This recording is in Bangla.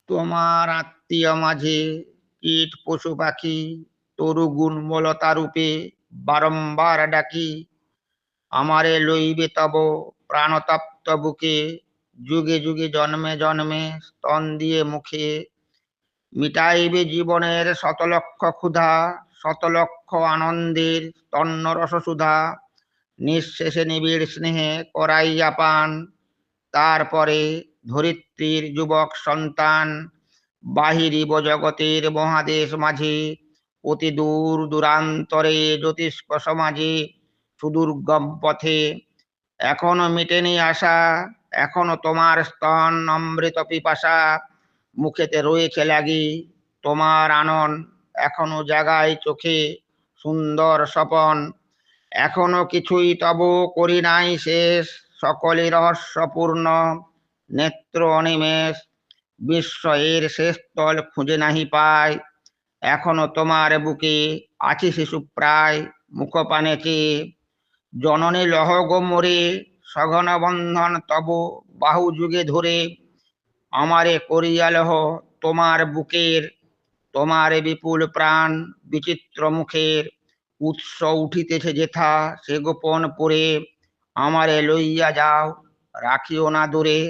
তোমার আত্মীয় মাঝে কীট পশু পাখি তরু গুণমলতা রূপে বারংবার ডাকি। আমারে লইবে তব প্রাণতপ্ত বুকে, যুগে যুগে জন্মে জন্মে স্তন দিয়ে মুখে। মিটাইবে জীবনের শতলক্ষ ক্ষুধা, শতলক্ষ আনন্দের তন্ন রসসুধা। নিঃশেষে নিবিড় স্নেহে করাইয়া পান, তারপরে ধরিত্রীর যুবক সন্তান। বাহিরিব জগতের মহাদেশ মাঝে, অতি দূর দূরান্তরে জ্যোতিষ্ক সমাজে, সুদুর্গম পথে। এখনো মিটেনি আশা, এখনো তোমার স্তন অমৃত পিপাসা। মুখেতে রয়েছে লাগি তোমার আনন, এখনো জাগায় চোখে সুন্দর স্বপন। এখনো কিছুই তব করি নাই শেষ, সকলে রহস্যপূর্ণ নেত্র অনিমেষ। বিশ্ব এর শেষ স্থল খুঁজে নাহি পায়, এখনো তোমার বুকে আছি শিশু প্রায় মুখপানে চেয়ে। জননী লহ গো মোরে, সঘন বন্ধন তব বাহু যুগে ধরে। আমারে করিয়া লহ তোমার বুকের, তোমার বিপুল প্রাণ বিচিত্র মুখের। উৎস উঠিতেছে যেথা সে গোপন পুরে, আমারে লইয়া যাও রাখিও না দূরে।